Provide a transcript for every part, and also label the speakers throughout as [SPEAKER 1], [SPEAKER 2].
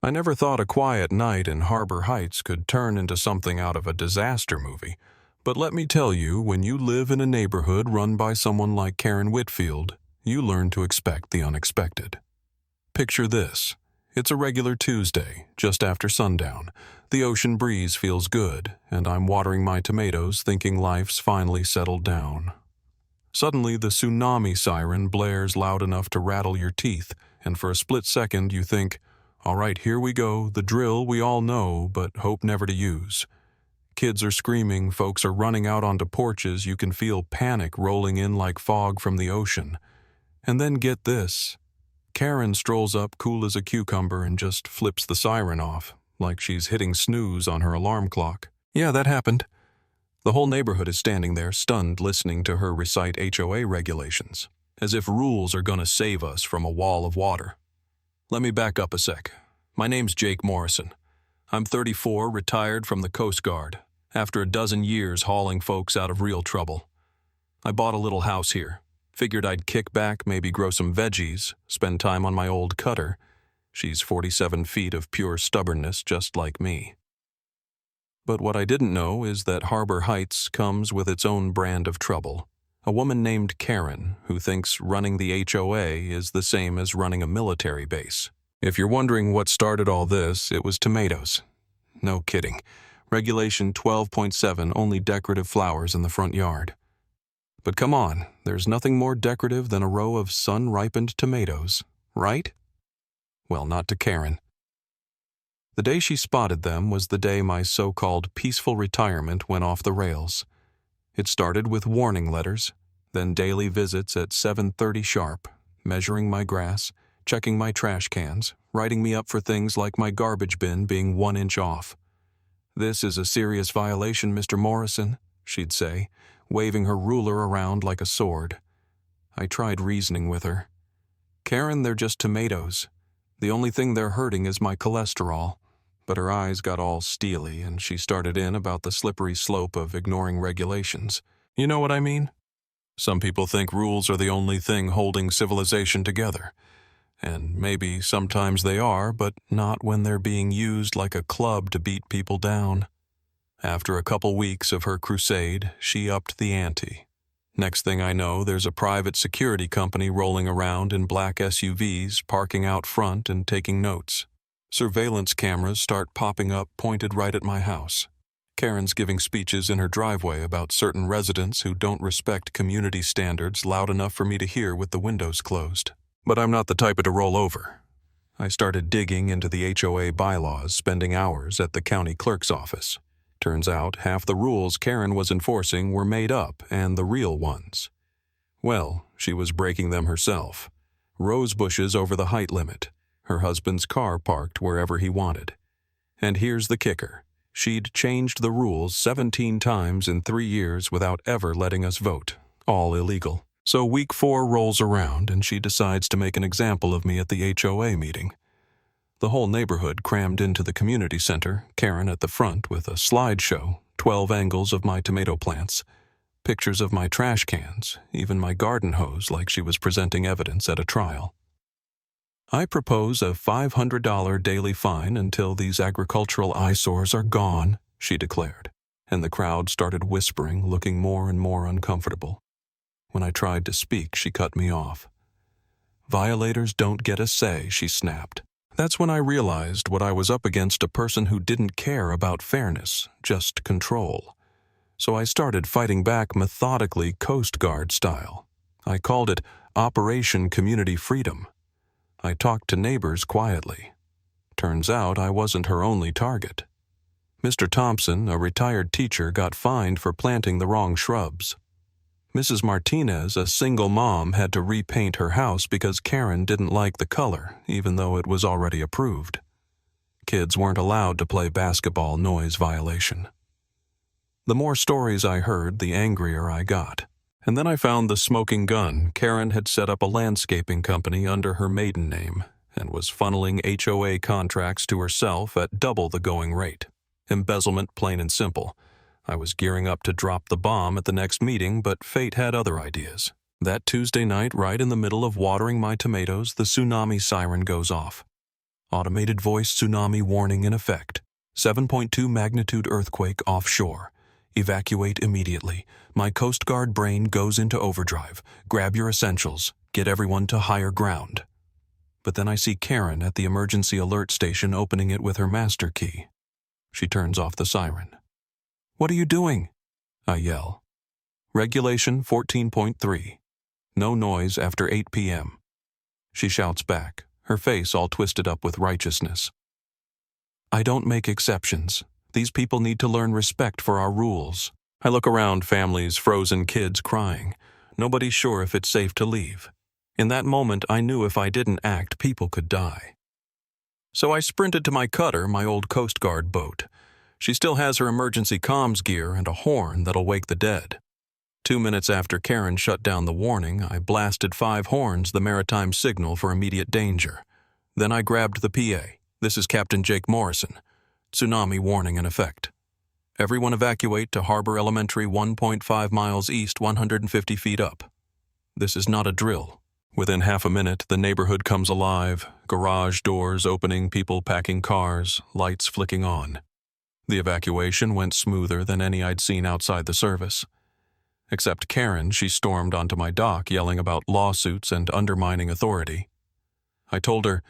[SPEAKER 1] I never thought a quiet night in Harbor Heights could turn into something out of a disaster movie. But let me tell you, when you live in a neighborhood run by someone like Karen Whitfield, you learn to expect the unexpected. Picture this. It's a regular Tuesday, just after sundown. The ocean breeze feels good, and I'm watering my tomatoes thinking life's finally settled down. Suddenly, the tsunami siren blares loud enough to rattle your teeth, and for a split second you think, all right, here we go, the drill we all know but hope never to use. Kids are screaming, folks are running out onto porches, you can feel panic rolling in like fog from the ocean. And then get this. Karen strolls up cool as a cucumber and just flips the siren off, like she's hitting snooze on her alarm clock. Yeah, that happened. The whole neighborhood is standing there, stunned, listening to her recite HOA regulations, as if rules are gonna save us from a wall of water. Let me back up a sec. My name's Jake Morrison. I'm 34, retired from the Coast Guard, after a dozen years hauling folks out of real trouble. I bought a little house here. Figured I'd kick back, maybe grow some veggies, spend time on my old cutter. She's 47 feet of pure stubbornness, just like me. But what I didn't know is that Harbor Heights comes with its own brand of trouble. A woman named Karen, who thinks running the HOA is the same as running a military base. If you're wondering what started all this, it was tomatoes. No kidding. Regulation 12.7, only decorative flowers in the front yard. But come on, there's nothing more decorative than a row of sun-ripened tomatoes, right? Well, not to Karen. The day she spotted them was the day my so-called peaceful retirement went off the rails. It started with warning letters, then daily visits at 7:30 sharp, measuring my grass, checking my trash cans, writing me up for things like my garbage bin being 1 inch off. "This is a serious violation, Mr. Morrison," she'd say, waving her ruler around like a sword. I tried reasoning with her. "Karen, they're just tomatoes. The only thing they're hurting is my cholesterol." But her eyes got all steely, and she started in about the slippery slope of ignoring regulations. You know what I mean? Some people think rules are the only thing holding civilization together. And maybe sometimes they are, but not when they're being used like a club to beat people down. After a couple weeks of her crusade, she upped the ante. Next thing I know, there's a private security company rolling around in black SUVs, parking out front and taking notes. Surveillance cameras start popping up pointed right at my house. Karen's giving speeches in her driveway about certain residents who don't respect community standards loud enough for me to hear with the windows closed. But I'm not the type to roll over. I started digging into the HOA bylaws, spending hours at the county clerk's office. Turns out half the rules Karen was enforcing were made up and the real ones. Well, she was breaking them herself. Rose bushes over the height limit. Her husband's car parked wherever he wanted. And here's the kicker. She'd changed the rules 17 times in 3 years without ever letting us vote. All illegal. So week 4 rolls around and she decides to make an example of me at the HOA meeting. The whole neighborhood crammed into the community center, Karen at the front with a slideshow, 12 angles of my tomato plants, pictures of my trash cans, even my garden hose like she was presenting evidence at a trial. "I propose a $500 daily fine until these agricultural eyesores are gone," she declared, and the crowd started whispering, looking more and more uncomfortable. When I tried to speak, she cut me off. "Violators don't get a say," she snapped. That's when I realized what I was up against, a person who didn't care about fairness, just control. So I started fighting back methodically, Coast Guard style. I called it Operation Community Freedom. I talked to neighbors quietly. Turns out I wasn't her only target. Mr. Thompson, a retired teacher, got fined for planting the wrong shrubs. Mrs. Martinez, a single mom, had to repaint her house because Karen didn't like the color, even though it was already approved. Kids weren't allowed to play basketball, noise violation. The more stories I heard, the angrier I got. And then I found the smoking gun. Karen had set up a landscaping company under her maiden name and was funneling HOA contracts to herself at double the going rate. Embezzlement, plain and simple. I was gearing up to drop the bomb at the next meeting, but fate had other ideas. That Tuesday night, right in the middle of watering my tomatoes, the tsunami siren goes off. Automated voice tsunami warning in effect. 7.2 magnitude earthquake offshore. Evacuate immediately. My Coast Guard brain goes into overdrive. Grab your essentials. Get everyone to higher ground. But then I see Karen at the emergency alert station opening it with her master key. She turns off the siren. "What are you doing?" I yell. Regulation 14.3. No noise after 8 p.m. She shouts back, her face all twisted up with righteousness. "I don't make exceptions. These people need to learn respect for our rules." I look around, families, frozen kids crying. Nobody's sure if it's safe to leave. In that moment, I knew if I didn't act, people could die. So I sprinted to my cutter, my old Coast Guard boat. She still has her emergency comms gear and a horn that'll wake the dead. 2 minutes after Karen shut down the warning, I blasted 5 horns, the maritime signal for immediate danger. Then I grabbed the PA. "This is Captain Jake Morrison. Tsunami warning in effect. Everyone evacuate to Harbor Elementary 1.5 miles east, 150 feet up." This is not a drill. Within half a minute, the neighborhood comes alive, garage doors opening, people packing cars, lights flicking on. The evacuation went smoother than any I'd seen outside the service. Except Karen, she stormed onto my dock yelling about lawsuits and undermining authority. I told her,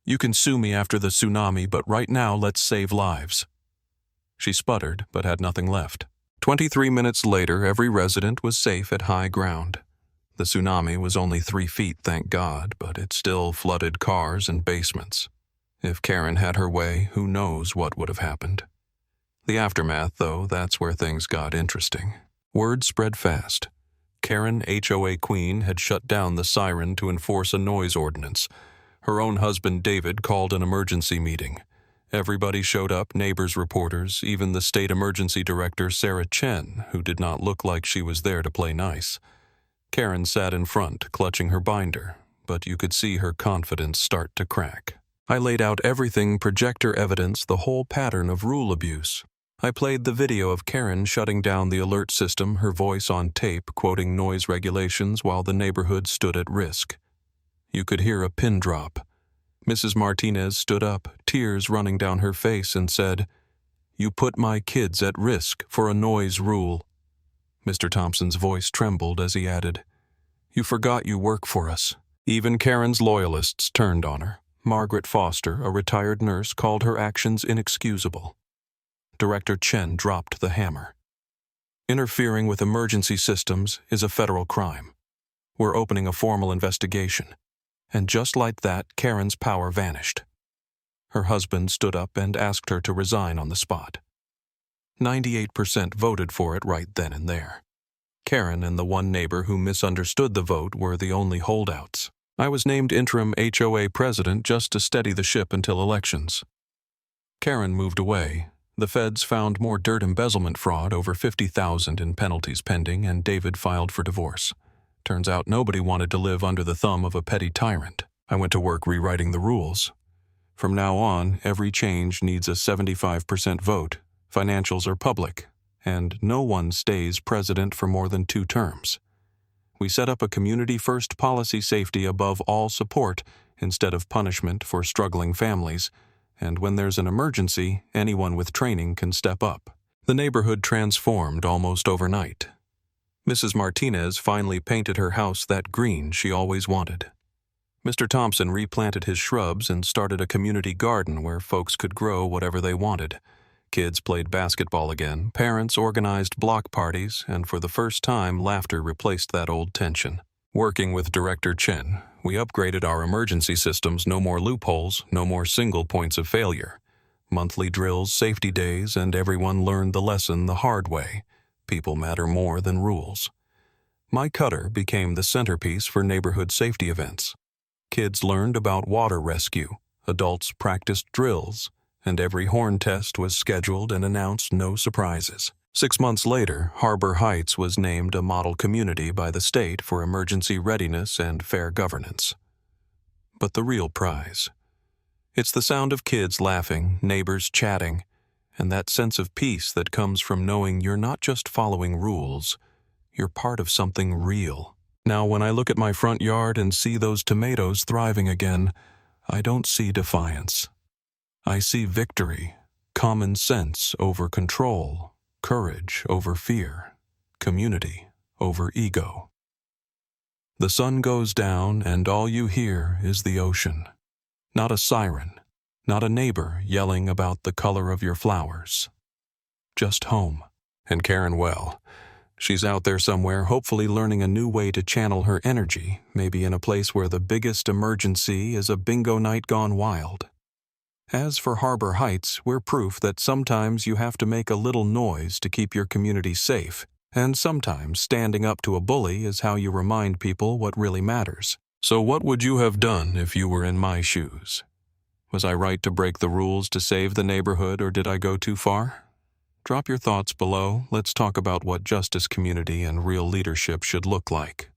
[SPEAKER 1] "You can sue me after the tsunami, but right now let's save lives." She sputtered, but had nothing left. 23 minutes later, every resident was safe at high ground. The tsunami was only 3 feet, thank God, but it still flooded cars and basements. If Karen had her way, who knows what would have happened. The aftermath, though, that's where things got interesting. Word spread fast. Karen, HOA queen, had shut down the siren to enforce a noise ordinance. Her own husband, David, called an emergency meeting. Everybody showed up, neighbors, reporters, even the state emergency director, Sarah Chen, who did not look like she was there to play nice. Karen sat in front, clutching her binder, but you could see her confidence start to crack. I laid out everything, projector evidence, the whole pattern of rule abuse. I played the video of Karen shutting down the alert system, her voice on tape, quoting noise regulations while the neighborhood stood at risk. You could hear a pin drop. Mrs. Martinez stood up, tears running down her face, and said, "You put my kids at risk for a noise rule." Mr. Thompson's voice trembled as he added, "You forgot you work for us." Even Karen's loyalists turned on her. Margaret Foster, a retired nurse, called her actions inexcusable. Director Chen dropped the hammer. "Interfering with emergency systems is a federal crime. We're opening a formal investigation." And just like that, Karen's power vanished. Her husband stood up and asked her to resign on the spot. 98% voted for it right then and there. Karen and the one neighbor who misunderstood the vote were the only holdouts. I was named interim HOA president just to steady the ship until elections. Karen moved away. The feds found more dirt embezzlement fraud, over $50,000 in penalties pending, and David filed for divorce. Turns out nobody wanted to live under the thumb of a petty tyrant. I went to work rewriting the rules. From now on, every change needs a 75% vote. Financials are public, and no one stays president for more than 2 terms. We set up a community-first policy, safety above all support instead of punishment for struggling families, and when there's an emergency, anyone with training can step up. The neighborhood transformed almost overnight. Mrs. Martinez finally painted her house that green she always wanted. Mr. Thompson replanted his shrubs and started a community garden where folks could grow whatever they wanted. Kids played basketball again, parents organized block parties, and for the first time, laughter replaced that old tension. Working with Director Chen, we upgraded our emergency systems, no more loopholes, no more single points of failure. Monthly drills, safety days, and everyone learned the lesson the hard way. People matter more than rules. My cutter became the centerpiece for neighborhood safety events. Kids learned about water rescue, adults practiced drills, and every horn test was scheduled and announced, no surprises. 6 months later, Harbor Heights was named a model community by the state for emergency readiness and fair governance. But the real prize, it's the sound of kids laughing, neighbors chatting, and that sense of peace that comes from knowing you're not just following rules, you're part of something real. Now, when I look at my front yard and see those tomatoes thriving again, I don't see defiance. I see victory, common sense over control, courage over fear, community over ego. The sun goes down and all you hear is the ocean. Not a siren, not a neighbor yelling about the color of your flowers. Just home. And Karen, well, she's out there somewhere, hopefully learning a new way to channel her energy, maybe in a place where the biggest emergency is a bingo night gone wild. As for Harbor Heights, we're proof that sometimes you have to make a little noise to keep your community safe, and sometimes standing up to a bully is how you remind people what really matters. So what would you have done if you were in my shoes? Was I right to break the rules to save the neighborhood, or did I go too far? Drop your thoughts below. Let's talk about what justice, community, and real leadership should look like.